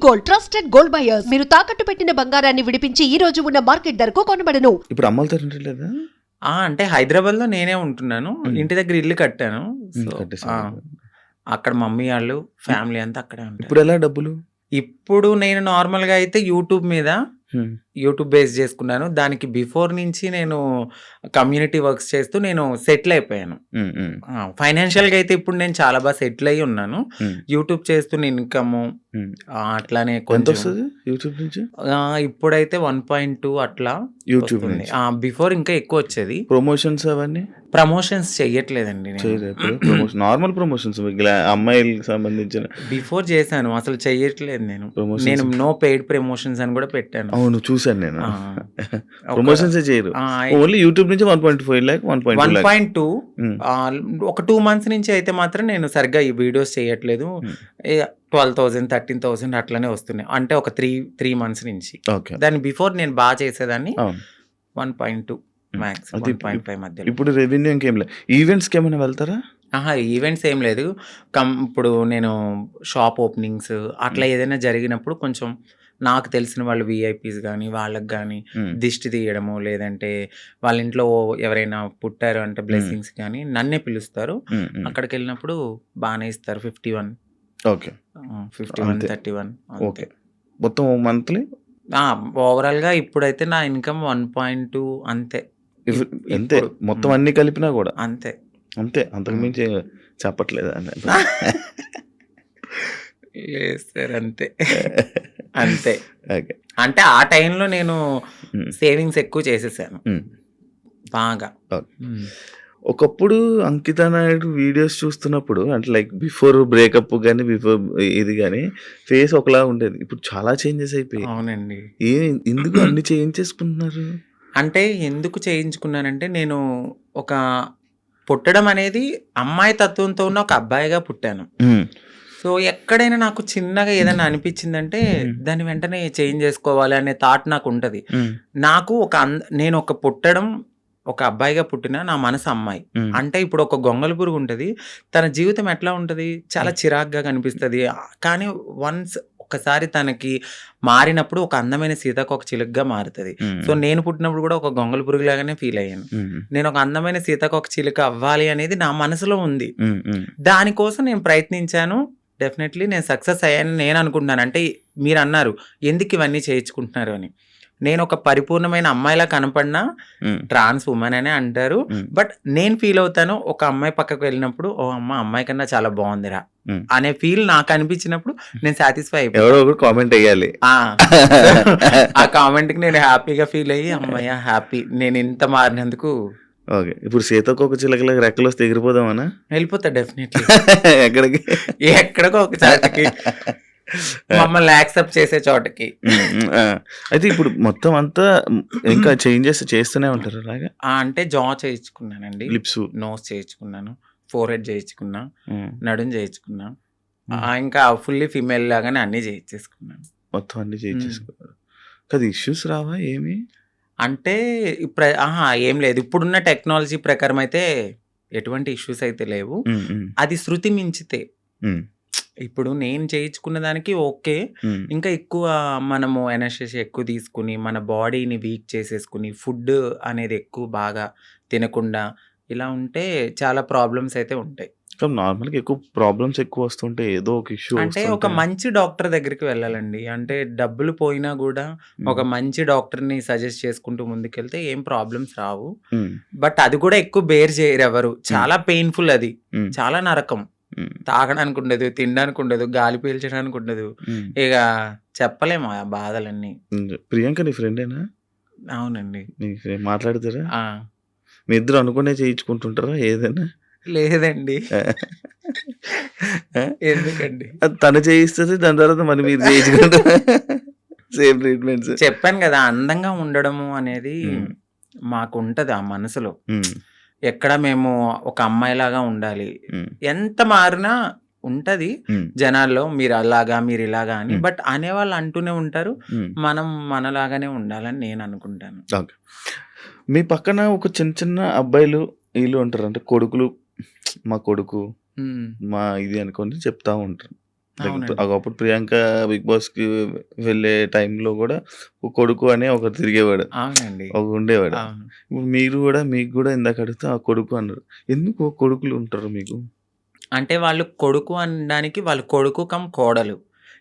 Gold, trusted gold buyers. మీరు తాకట్టు పెట్టిన బంగారాన్ని విడిపించి ఈ రోజు ఉన్న మార్కెట్ ధరకు కొనబడను. ఇప్పుడు అమ్మలతో లేదా? అంటే హైదరాబాద్లో నేనే ఉంటున్నాను. ఇంటి దగ్గర ఇల్లు కట్టాను. సో కట్టేసారు. అక్కడ మమ్మీ వాళ్ళు ఫ్యామిలీ అంతా అక్కడే ఉంటారు. ఇప్పుడు ఎలా డబ్బులు? ఇప్పుడు నేను నార్మల్గా అయితే యూట్యూబ్ మీద యూట్యూబ్ బేస్ చేసుకున్నాను. దానికి బిఫోర్ నుంచి నేను కమ్యూనిటీ వర్క్స్ చేస్తూ నేను సెటిల్ అయిపోయాను. ఫైనాన్షియల్గా అయితే ఇప్పుడు నేను చాలా బాగా సెటిల్ అయ్యి ఉన్నాను. యూట్యూబ్ చేస్తున్న ఇన్కమ్ అట్లానే ఎంత కొంచెం వస్తుంది యూట్యూబ్ నుంచి? ఇప్పుడైతే 1.2 అట్లా యూట్యూబ్ వస్తుంది. నుంచి బిఫోర్ ఇంకా ఎక్కువ వచ్చేది. ప్రమోషన్స్ అవన్నీ ప్రమోషన్స్ చెయ్యట్లేదండి నేను. ప్రమోషన్ నార్మల్ ప్రమోషన్స్ అమ్మాయిలకు సంబంధించిన బిఫోర్ చేశాను, అసలు చెయ్యట్లేదు నేను. Promotions. నేను నో పెయిడ్ ప్రమోషన్స్ అని కూడా పెట్టాను. అవును చూసాను నేను. ఆ, ప్రమోషన్స్ చేయరు, ఆ, ఓన్లీ యూట్యూబ్ నుంచి 1.5 lakh 1.2 lakh. 1.2 ఒక 2 months నుంచి అయితే మాత్రం నేను సరిగ్గా ఈ వీడియోస్ చేయట్లేదు. 12,000 13,000 అట్లనే వస్తున్నాయి. అంటే ఒక త్రీ months నుంచి. ఓకే, దాని బిఫోర్ నేను బాగా చేసేదాన్ని. అవును. 1.2 మ్యాక్స్, అది 1.5 మధ్యలో. ఇప్పుడు రెవెన్యూ ఇంకేం లేదు. ఈవెంట్స్కి ఏమైనా వెళ్తారా? ఈవెంట్స్ ఏం లేదు. ఇప్పుడు నేను షాప్ ఓపెనింగ్స్ అట్లా ఏదైనా జరిగినప్పుడు కొంచెం నాకు తెలిసిన వాళ్ళు విఐపీస్ కానీ వాళ్ళకి కానీ దిష్టి తీయడము, లేదంటే వాళ్ళ ఇంట్లో ఎవరైనా పుట్టారు అంటే బ్లెస్సింగ్స్ కానీ నన్నే పిలుస్తారు. అక్కడికి వెళ్ళినప్పుడు బాగానే ఇస్తారు. 51 ఓకే 51 అంతే. 31 ఓకే, మొత్తం మంత్లీ ఓవరాల్గా ఇప్పుడైతే నా ఇన్కమ్ 1.2 అంతే. అంతే మొత్తం అన్ని కలిపినా కూడా అంతే అంతే, అంతకు మించి చెప్పట్లేదు లేదు సార్, అంతే అంతే. ఓకే, అంటే ఆ టైంలో నేను సేవింగ్స్ ఎక్కువ చేసేసాను బాగా. ఒకప్పుడు అంకిత నాయుడు వీడియోస్ చూస్తున్నప్పుడు అంటే లైక్ బిఫోర్ బ్రేకప్ కానీ బిఫోర్ ఇది కానీ ఫేస్ ఒకలా ఉండేది. ఇప్పుడు చాలా చేంజెస్ అయిపోయి. అవునండి. ఎందుకు అన్ని చేంజ్ చేసుకుంటున్నారు? అంటే ఎందుకు చేయించుకున్నానంటే నేను ఒక పుట్టడం అనేది అమ్మాయి తత్వంతో ఉన్న ఒక అబ్బాయిగా పుట్టాను. సో ఎక్కడైనా నాకు చిన్నగా ఏదైనా అనిపించిందంటే దాన్ని వెంటనే చేంజ్ చేసుకోవాలి అనే థాట్ నాకు ఉంటుంది. నాకు నేను ఒక పుట్టడం ఒక అబ్బాయిగా పుట్టిన నా మనసు అమ్మాయి. అంటే ఇప్పుడు ఒక గొంగళి పురుగు ఉంటుంది, తన జీవితం ఎట్లా ఉంటుంది, చాలా చిరాగ్గా కనిపిస్తుంది. కానీ ఒక్కసారి తనకి మారినప్పుడు ఒక అందమైన సీతాకోక చిలుకగా మారుతుంది. సో నేను పుట్టినప్పుడు కూడా ఒక గొంగళి పురుగు లాగానే ఫీల్ అయ్యాను. నేను ఒక అందమైన సీతాకోక చిలుక అవ్వాలి అనేది నా మనసులో ఉంది. దానికోసం నేను ప్రయత్నించాను. డెఫినెట్లీ నేను సక్సెస్ అయ్యాను నేను అనుకుంటున్నాను. అంటే మీరు అన్నారు ఎందుకు ఇవన్నీ చేయించుకుంటున్నారు అని. నేను ఒక పరిపూర్ణమైన అమ్మాయిలా కనపడినా ట్రాన్స్ ఉమెన్ అనే అంటారు. బట్ నేను ఫీల్ అవుతాను ఒక అమ్మాయి పక్కకు వెళ్ళినప్పుడు ఓ అమ్మాయి కన్నా చాలా బాగుందిరా అనే ఫీల్ నాకు అనిపించినప్పుడు నేను సాటిస్ఫై అయిపోయాను. కామెంట్ వేయాలి. ఆ కామెంట్ కి నేను హ్యాపీగా ఫీల్ అయ్యి అమ్మాయి హ్యాపీ నేను ఇంత మారినందుకు. ఓకే, ఇప్పుడు సీతాకోక చిలకలకు రెక్కలు వస్తే ఎగిరిపోదామనా? వెళ్ళిపోతా డెఫినెట్లీ. ఎక్కడికి? ఎక్కడికో ఒక చోటకి, మమ్మల్ని యాక్సెప్ట్ చేసే చోటకి. అయితే ఇప్పుడు మొత్తం అంతా ఇంకా చేంజెస్ చేస్తూనే ఉంటారు అలాగా? అంటే జా చేయించుకున్నానండి, లిప్స్ నోస్ చేయించుకున్నాను, ఫోర్ హెడ్ చేయించుకున్నా, నడుం చేయించుకున్నా, ఇంకా ఫుల్లీ ఫీమేల్ లాగానే అన్ని చేయించేసుకున్నాను. మొత్తం అన్ని చేయించేసుకున్నారు కదా. ఇష్యూస్ రావా ఏమి? అంటే ఏం లేదు. ఇప్పుడున్న టెక్నాలజీ ప్రకారం అయితే ఎటువంటి ఇష్యూస్ అయితే లేవు. అది శృతి మించితే ఇప్పుడు నేను చేయించుకున్న దానికి ఓకే, ఇంకా ఎక్కువ మనము ఎనర్జీ ఎక్కువ తీసుకుని మన బాడీని వీక్ చేసేసుకుని ఫుడ్ అనేది ఎక్కువ బాగా తినకుండా ఇలా ఉంటే చాలా ప్రాబ్లమ్స్ అయితే ఉంటాయి. నార్మల్గా ఎక్కువ ప్రాబ్లమ్స్ ఎక్కువ వస్తుంటే ఏదో ఒక ఇష్యూ. అంటే ఒక మంచి డాక్టర్ దగ్గరికి వెళ్ళాలండి. అంటే డబ్బులు పోయినా కూడా ఒక మంచి డాక్టర్ని సజెస్ట్ చేసుకుంటూ ముందుకెళ్తే ఏం ప్రాబ్లమ్స్ రావు. బట్ అది కూడా ఎక్కువ బేర్ చేయరు ఎవరు. చాలా పెయిన్ఫుల్, అది చాలా నరకం. తాగడానికి ఉండదు, తినడానికి ఉండదు, గాలి పీల్చడానికి ఉండదు. ఇక చెప్పలేము ఆ బాధలన్నీ. ప్రియాంక నీ ఫ్రెండేనా? అవునండి. మాట్లాడతారా? మీ ఇద్దరు అనుకునే చేయించుకుంటుంటారా ఏదైనా? లేదండి. ఎందుకండి? తను చేయిస్తుంది, దాని తర్వాత మరి మీరు చేయించుకుంటారా? Same treatments. చెప్పాను కదా, అందంగా ఉండడము అనేది మాకు ఉంటది ఆ మనసులో. ఎక్కడ మేము ఒక అమ్మాయిలాగా ఉండాలి, ఎంత మారినా ఉంటది జనాల్లో మీరు అలాగా మీరు ఇలాగా అని. బట్ అనేవాళ్ళు అంటూనే ఉంటారు, మనం మనలాగానే ఉండాలని నేను అనుకుంటాను. ఓకే, మీ పక్కన ఒక చిన్న చిన్న అబ్బాయిలు వీళ్ళు ఉంటారు, అంటే కొడుకులు, మా కొడుకు మా ఇది అనుకొని చెప్తా ఉంటారు. లైక్ అవునండి. ఒకప్పుడు ప్రియాంక బిగ్ బాస్‌కి వెళ్ళే టైంలో గూడా ఒక కొడుకు అనే ఒకడు తిరిగేవాడు. అవునండి. ఉండేవాడు. అవును. ఇప్పుడు మీరు గూడా మీకు గూడా ఇందాక అడిగితే ఆ కొడుకు అన్నారు. ఎందుకు కొడుకులు ఉంటారు మీకు? అంటే వాళ్ళు కొడుకు అనడానికి వాళ్ళు కొడుకు కమ్ కోడలు.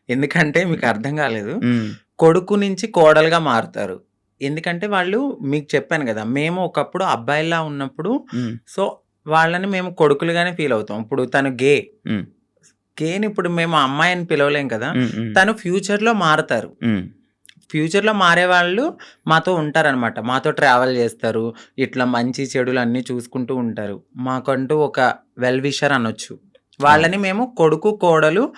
ఎందుకంటే మీకు అర్థం కాలేదు. హ్మ్. కొడుకు నుంచి కోడలుగా మారుతారు. ఎందుకంటే వాళ్ళు మీకు చెప్పాను గదా! మేము ఒకప్పుడు అబ్బాయిల్లా ఉన్నప్పుడు హ్మ్. సో, వాళ్ళని మేము కొడుకులుగానే ఫీల్ అవుతాం. ఇప్పుడు తను హ్మ్. గేని ఇప్పుడు మేము అమ్మాయి అని పిలవలేం కదా! హ్మ్. హ్మ్. తను ఫ్యూచర్‌లో మారతారు. హ్మ్. ఫ్యూచర్‌లో మారేవాళ్ళు మాతో ఉంటారనమాట. మాతో ట్రావెల్ చేస్తారు. ఇట్లా మంచి చెడులు అన్నీ చూసుకుంటూ ఉంటారు. మాకంటూ ఒక వెల్ విషర్ అనొచ్చు. అవును. వాళ్ళని మేము కొడుకు, కోడలు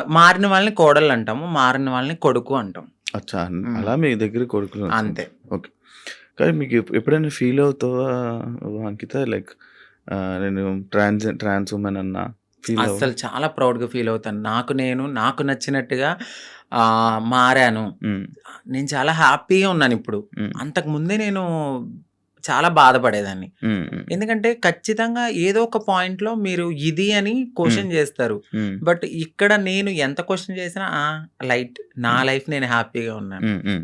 మారిన వాళ్ళని కోడలంటాము. మారిన వాళ్ళని కొడుకు అంటాం. అచ్చా! హ్మ్. అలా మీ దగ్గర కొడుకులు అంతే. ఓకే. కానీ మీకు ఎప్పుడైనా ఫీల్ అవుతావా అంకిత? లైక్ నేను ట్రాన్స్ వుమెన్ అన్నా ఫీల్ అవ్వవా? అస్సలు చాలా ప్రౌడ్‌గా ఫీల్ అవుతాను. నాకు నచ్చినట్టుగా మారాను. హ్మ్. నేను చాలా హ్యాపీగా ఉన్నానిప్పుడు. హ్మ్. అంతకుముందే నేను చాలా బాధపడేదాన్ని. హ్మ్. హ్మ్. ఎందుకంటే ఖచ్చితంగా ఏదో ఒక పాయింట్‌లో మీరు ఇది అని హ్మ్. క్వెషన్ చేస్తారు. హ్మ్. బట్ ఇక్కడ నేను ఎంత క్వెషన్ చేసినా లైట్ నా హ్మ్. లైఫ్ నేను హ్యాపీగా ఉన్నాను. హ్మ్. హ్మ్.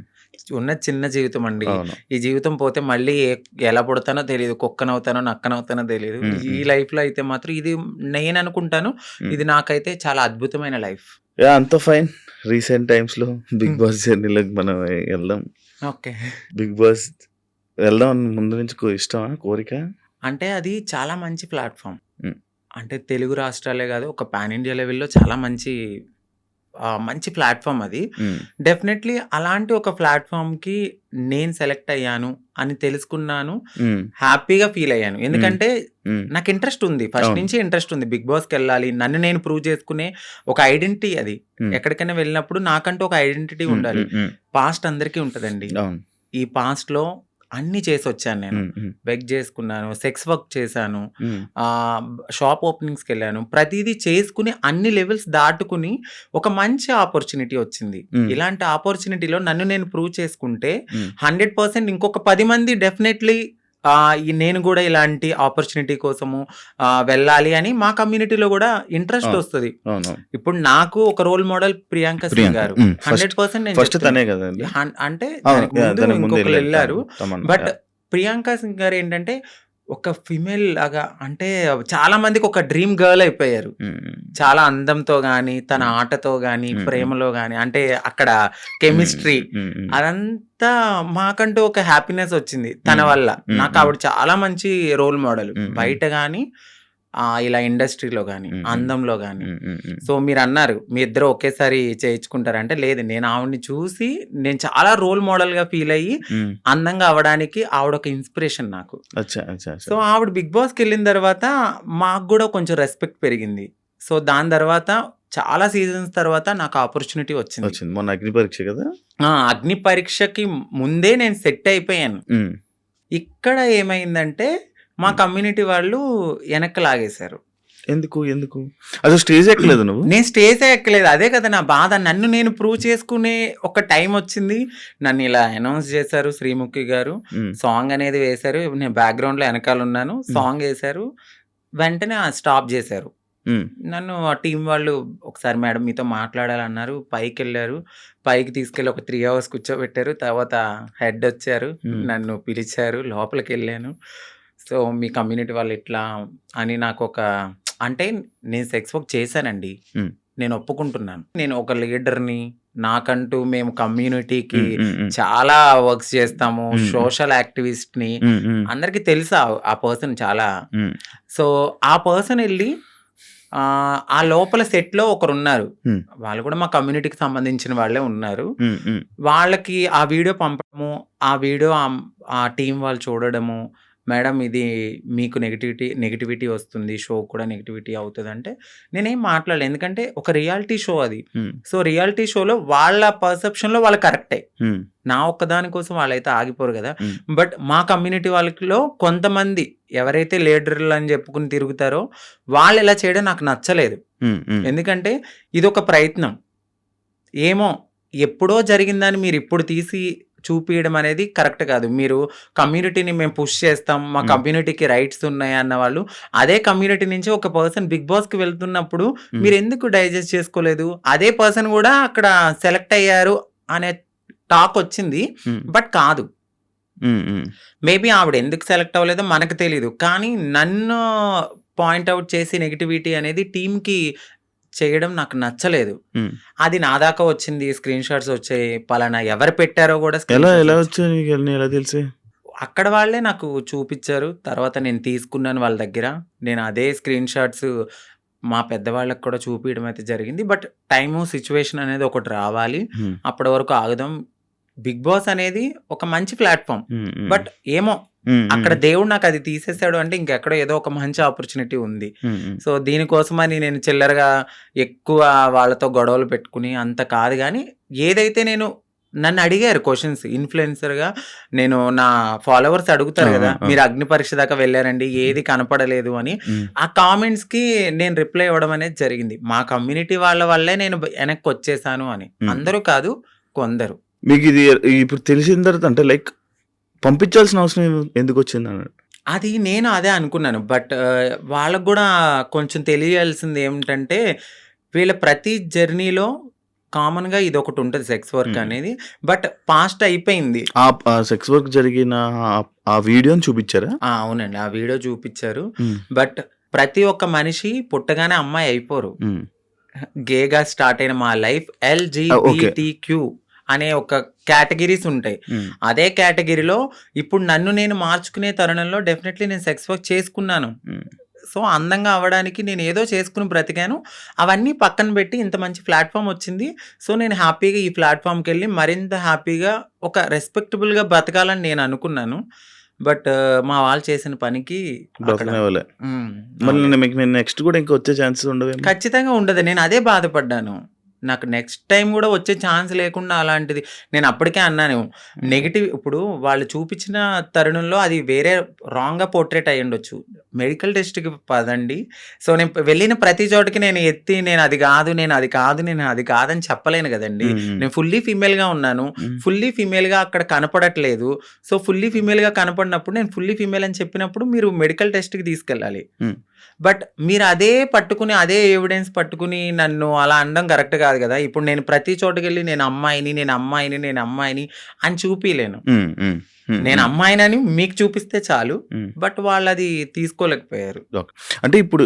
ఉన్నది చిన్న జీవితం అండి. అవును. ఈ జీవితం పోతే మళ్ళీ ఎలా పుడతానో తెలీదు. కుక్కనవుతానో, నక్కనవుతానో తెలీదు. హ్మ్. ఈ హ్మ్. లైఫ్‌లో అయితే మాత్రం ఇది నేననుకుంటాను. హ్మ్. ఇది నాకైతే చాలా అద్భుతమైన లైఫ్. యాహ్! అంతా ఫైన్. రీసెంట్ టైమ్స్‌లో బిగ్ హ్మ్. బాస్ జర్నీలోకి మనం ఎళ్దాం. ఓకే. బిగ్ బాస్ వెళ్దాం అని ముందు నుంచి ఇష్టమా? కోరిక? అంటే అది చాలా మంచి ప్లాట్‌ఫార్మ్. హ్మ్. అంటే తెలుగు రాష్ట్రాలే గాదు. ఒక పాన్ ఇండియా లెవెల్‌లో చాలా మంచి ప్లాట్‌ఫార్మ్ అది. హ్మ్. డెఫినెట్‌లీ అలాంటి ఒక ప్లాట్‌ఫార్మ్‌కి నేను సెలెక్ట్ అయ్యాను అని తెలుసుకున్నాను. హ్మ్. హ్యాపీగా ఫీల్ అయ్యాను. హ్మ్. ఎందుకంటే హ్మ్. నాకు ఇంట్రెస్ట్ ఉంది. ఫస్ట్ అవును. నుంచి ఇంట్రెస్ట్ ఉంది. బిగ్ బాస్‌కెళ్ళాలి. నన్ను నేను ప్రూవ్ చేసుకునే ఒక ఐడెంటిటీ అది. హ్మ్. ఎక్కడికైనా వెళ్ళినప్పుడు నాకంటూ ఒక ఐడెంటిటీ హ్మ్. ఉండాలి. హ్మ్. హ్మ్. పాస్ట్ అందరికీ ఉంటదండి. అవును. ఈ పాస్ట్‌లో అన్నీ చేసొచ్చాను నేను. హ్మ్. హ్మ్. బెగ్ చేసుకున్నాను. సెక్స్ వర్క్ చేశాను. హ్మ్. షాప్ ఓపెనింగ్స్‌కెళ్ళాను. ప్రతీదీ చేసుకొని అన్ని లెవెల్స్ దాటుకొని ఒక మంచి ఆపర్చునిటీ వచ్చింది. హ్మ్. ఇలాంటి ఆపర్చునిటీలో నన్ను నేను ప్రూవ్ చేసుకుంటే హ్మ్. 100% ఇంకొక 10 మంది డెఫినెట్‌లీ నేను గూడా ఇలాంటి ఆపర్చునిటీ కోసము వెళ్ళాలి అని మా కమ్యూనిటీలో గూడా ఇంట్రెస్ట్ అవును. ఒస్తది. అవునవును. ఇప్పుడు నాకు ఒక రోల్ మోడల్ ప్రియాంక సింగ్ ప్రియాంక. గారు. హ్మ్. 100% నేను ఫస్ట్ చెప్తున్నా. తనే గదండీ! అంటే అవును. దానికి యాహ్! ముందు దానికి ముందు ఇంకొకళ్ళెళ్లారు. తమన్నా. But yeah! ప్రియాంక సింగ్ గారేంటంటే ఒక ఫీమేల్ లాగా అంటే చాలా మందికి ఒక డ్రీమ్ గర్ల్ అయిపోయారు. హ్మ్. హ్మ్. చాలా అందంతో గాని, తన హ్మ్. ఆటతో గాని, హ్మ్. హ్మ్. ప్రేమలో గాని అంటే అక్కడ హ్మ్. కెమిస్ట్రీ హ్మ్. హ్మ్. అదంతా మాకంటూ ఒక హ్యాపీనెస్ వచ్చింది తన హ్మ్. వల్ల. హ్మ్. నాకు హ్మ్. ఆవిడ చాలా మంచి రోల్ మోడల్. హ్మ్. హ్మ్. బయట గాని ఇలా ఇండస్ట్రీలో గాని, హ్మ్. హ్మ్. అందంలో గాని. హ్మ్. హ్మ్. హ్మ్. సో మీరన్నారు మీ ఇద్దరు ఒకేసారి చేయించుకుంటారా అంటే లేదు. నేను ఆవిడని చూసి నేను చాలా రోల్ మోడల్‌గా ఫీల్ అయ్యి హ్మ్. అందంగా అవ్వడానికి ఆవిడొక ఇన్‌స్పిరేషన్ నాకు. అచ్చా! అచ్చా! సో, అచ్చా! ఆవిడ 'బిగ్ బాస్'కెళ్ళిన తర్వాత మాకు గూడా కొంచెం రెస్పెక్ట్ పెరిగింది. సో, దాని తర్వాత చాలా సీజన్స్ తర్వాత నాకు ఆపర్చునిటీ వచ్చింది. వచ్చింది. మొన్న అగ్ని పరీక్ష గదా! అగ్ని పరీక్షకి ముందే నేను సెట్ అయిపోయాను. హ్మ్. ఇక్కడ ఏమైందంటే మా హ్మ్. కమ్యూనిటీ వాళ్ళు వెనక్కి లాగేశారు. ఎందుకు? ఎందుకు? అసలు స్టేజ్ ఎక్కలేదా నువ్వు? నేను స్టేజే ఎక్కలేదు. అదే కదా నా బాధ. నన్ను నేను ప్రూవ్ చేసుకునే ఒక టైమొచ్చింది. నన్ను ఇలా అనౌన్స్ చేశారు శ్రీముఖి గారు. హ్మ్. సాంగ్ అనేది వేశారు. నేను బ్యాక్‌గ్రౌండ్‌లో ఎనకాలున్నాను. హ్మ్. సాంగ్ ఏశారు. వెంటనే స్టాప్ జేశారు. హ్మ్. నన్ను ఆ టీమ్ వాళ్ళు ఒకసారి మేడం మీతో మాట్లాడాలన్నారు. పైకెళ్లారు. పైకి తీసుకెళ్ళి ఒక 3 అవర్స్ కూర్చోబెట్టారు. తర్వాత హెడొచ్చారు. హ్మ్. నన్ను పిలిచారు. లోపలికెళ్ళాను. సో, మీ కమ్యూనిటీ వాళ్ళు ఇట్లా అని నాకొక అంటే నేను సెక్స్ వర్క్ చేశానండి. హ్మ్. నేను ఒప్పుకుంటున్నాను. నేను ఒక లీడర్‌ని. నాకంటూ మేము కమ్యూనిటీకి హ్మ్. హ్మ్. హ్మ్. చాలా వర్క్స్ చేస్తాము. హ్మ్. హ్మ్. సోషల్ యాక్టివిస్ట్‌ని. హ్మ్. హ్మ్. అందరికి తెలుసు ఆ పర్సన్ చాలా. హ్మ్. సో, ఆ పర్సన్ ఎళ్లి ఆ లోపల సెట్‌లో ఒకరున్నారు. హ్మ్. వాళ్ళు కూడా మా కమ్యూనిటీకి సంబంధించిన వాళ్ళే ఉన్నారు. హ్మ్. హ్మ్. వాళ్ళకి ఆ వీడియో పంపడము, ఆ వీడియో ఆ టీమ్ వాళ్ళు చూడడము, మేడం ఇది మీకు నెగటివిటీ వస్తుంది. షో కూడా నెగటివిటీ అవుతదంటే, నేనేం మాట్లాడలే. ఎందుకంటే ఒక రియాలిటీ షో అది. హ్మ్. సో, రియాలిటీ షోలో వాళ్ళ పర్సెప్షన్‌లో వాళ్ళు కరెక్టే. హ్మ్. నా ఒక్కదాని కోసం వాళ్ళైతే ఆగిపోరు గదా! హ్మ్. బట్ మా కమ్యూనిటీ వాళ్ళలో కొంతమంది ఎవరైతే లీడర్‌లని చెప్పుకొని తిరుగుతారో, వాళ్ళిలా చేయడం నాకు నచ్చలేదు. హ్మ్. హ్మ్. ఎందుకంటే ఇదొక ప్రయత్నం. ఏమో ఎప్పుడో జరిగిందాన్ని మీరిప్పుడు తీసి చూపియడం అనేది కరెక్ట్ కాదు. మీరు కమ్యూనిటీని మేము పుష్ చేస్తాం, మా కమ్యూనిటీకి రైట్స్ ఉన్నాయి అన్న వాళ్ళు అదే కమ్యూనిటీ నుంచి ఒక పర్సన్ బిగ్ బాస్కి వెళ్తున్నప్పుడు మీరు ఎందుకు డైజెస్ట్ చేసుకోలేదు? అదే పర్సన్ కూడా అక్కడ సెలెక్ట్ అయ్యారు అనే టాక్ వచ్చింది, బట్ కాదు. మేబీ ఆవిడ ఎందుకు సెలెక్ట్ అవ్వలేదో మనకు తెలీదు, కానీ నన్ను పాయింట్అవుట్ చేసి నెగిటివిటీ అనేది టీంకి చేయడం నాకు నచ్చలేదు. అది నా దాకా వచ్చింది, స్క్రీన్ షాట్స్ వచ్చాయి, పలానా ఎవరు పెట్టారో కూడా ఎలా వచ్చాయి ఎలా తెలిసి? అక్కడ వాళ్ళే నాకు చూపించారు, తర్వాత నేను తీసుకున్నాను వాళ్ళ దగ్గర. నేను అదే స్క్రీన్ షాట్స్ మా పెద్దవాళ్ళకి కూడా చూపించడం అయితే జరిగింది. బట్ టైము సిచ్యువేషన్ అనేది ఒకటి రావాలి, అప్పటి వరకు ఆగుదాం. బిగ్ బాస్ అనేది ఒక మంచి ప్లాట్ఫామ్, బట్ ఏమో అక్కడ దేవుడు నాకు అది తీసేసాడు అంటే ఇంకెక్కడో ఏదో ఒక మంచి ఆపర్చునిటీ ఉంది. సో దీనికోసమని నేను చిల్లరగా ఎక్కువ వాళ్ళతో గొడవలు పెట్టుకుని అంత కాదు, కానీ ఏదైతే నేను నన్ను అడిగారు క్వశ్చన్స్ ఇన్ఫ్లుయెన్సర్గా, నేను నా ఫాలోవర్స్ అడుగుతారు కదా, మీరు అగ్ని పరీక్ష దాకా వెళ్ళారండి, ఏది కనపడలేదు అని. ఆ కామెంట్స్కి నేను రిప్లై ఇవ్వడం అనేది జరిగింది. మా కమ్యూనిటీ వాళ్ళ వల్లే నేను వెనక్కి వచ్చేసాను అని. అందరూ కాదు, కొందరు. మీకు ఇది ఇప్పుడు తెలిసిన తర్వాత అంటే లైక్ పంపించాల్సిన అవసరం ఎందుకు వచ్చింది అన్నాడు? అది నేను అదే అనుకున్నాను, బట్ వాళ్ళకు కూడా కొంచెం తెలియాల్సింది ఏమిటంటే వీళ్ళ ప్రతి జర్నీలో కామన్గా ఇది ఒకటి ఉంటుంది, సెక్స్ వర్క్ అనేది. బట్ పాస్ట్ అయిపోయింది. ఆ సెక్స్ వర్క్ జరిగిన ఆ వీడియోని చూపించారా? అవునండి, ఆ వీడియో చూపించారు. బట్ ప్రతి ఒక్క మనిషి పుట్టగానే అమ్మాయి అయిపోరు. గేగా స్టార్ట్ అయిన మా లైఫ్ LGBTQ అనే ఒక కేటగిరీస్ ఉంటాయి. అదే కేటగిరీలో ఇప్పుడు నన్ను నేను మార్చుకునే తరుణంలో డెఫినెట్లీ నేను సెక్స్ వర్క్ చేసుకున్నాను. సో అందంగా అవ్వడానికి నేను ఏదో చేసుకుని బ్రతికాను. అవన్నీ పక్కన పెట్టి ఇంత మంచి ప్లాట్ఫామ్ వచ్చింది. సో నేను హ్యాపీగా ఈ ప్లాట్ఫామ్కి వెళ్ళి మరింత హ్యాపీగా ఒక రెస్పెక్టబుల్గా బ్రతకాలని నేను అనుకున్నాను. బట్ మా వాళ్ళు చేసిన పనికి నెక్స్ట్ కూడా ఇంకా వచ్చే ఛాన్సెస్ ఉండవు? ఖచ్చితంగా ఉండదు. నేను అదే బాధపడ్డాను. నాకు నెక్స్ట్ టైం కూడా వచ్చే ఛాన్స్ లేకుండా అలాంటిది నేను అప్పటికే అన్నాను. నెగిటివ్ ఇప్పుడు వాళ్ళు చూపించిన తరుణంలో అది వేరే రాంగ్గా పోర్ట్రేట్ అయ్యి ఉండొచ్చు. మెడికల్ టెస్ట్కి పదండి. సో నేను వెళ్ళిన ప్రతి చోటకి నేను ఎత్తి నేను అది కాదు నేను అది కాదు నేను అది కాదని చెప్పలేను కదండి. నేను ఫుల్లీ ఫీమేల్గా ఉన్నాను, ఫుల్లీ ఫీమేల్గా అక్కడ కనపడట్లేదు. సో ఫుల్లీ ఫీమేల్గా కనపడినప్పుడు నేను ఫుల్లీ ఫీమేల్ అని చెప్పినప్పుడు మీరు మెడికల్ టెస్ట్కి తీసుకెళ్ళాలి. బట్ మీరు అదే పట్టుకుని అదే ఎవిడెన్స్ పట్టుకుని నన్ను అలా అనడం కరెక్ట్ కాదు కదా. ఇప్పుడు నేను ప్రతి చోటుకి వెళ్ళి నేను అమ్మాయిని అని చూపిలేను. నేను అమ్మాయినని మీకు చూపిస్తే చాలు, బట్ వాళ్ళు అది తీసుకోలేకపోయారు. అంటే ఇప్పుడు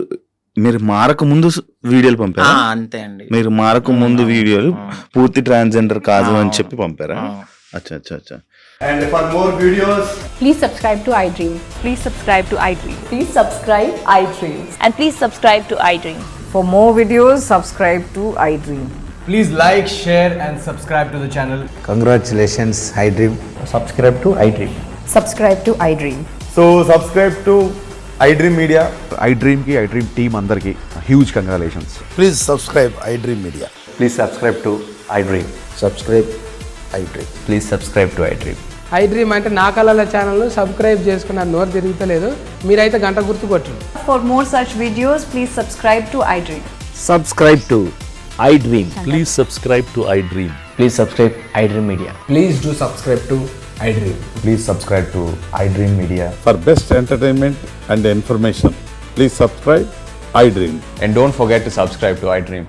మీరు మారక ముందు వీడియోలు పంపారా? అంతే అండి, మీరు మారక ముందు వీడియోలు పూర్తి ట్రాన్స్జెండర్ కాదు అని చెప్పి పంపారా? అచ్చా అచ్చా అచ్చా. And for more videos, please subscribe to iDream. Please subscribe to iDream. Please subscribe iDream. And please subscribe to iDream. For more videos, subscribe to iDream. please like, share and subscribe to the channel. Congratulations, iDream. Subscribe to iDream. Subscribe to iDream. So subscribe to iDream Media. iDream ki iDream team andarki huge congratulations. Please subscribe iDream Media. Please subscribe to iDream. Subscribe iDream. Please subscribe to iDream. iDream అంటే నా కళల ఛానల్ను subscribe చేసుకున్న నోరు తిరుగుతలేదు, మీరైతే గంట గుర్తు కొట్టండి. For more such videos, please subscribe to iDream. Subscribe to iDream. Please subscribe to iDream. Please subscribe iDream Media. Please do subscribe to iDream. Please subscribe to iDream Media. For best entertainment and information, please subscribe iDream. And don't forget to subscribe to iDream.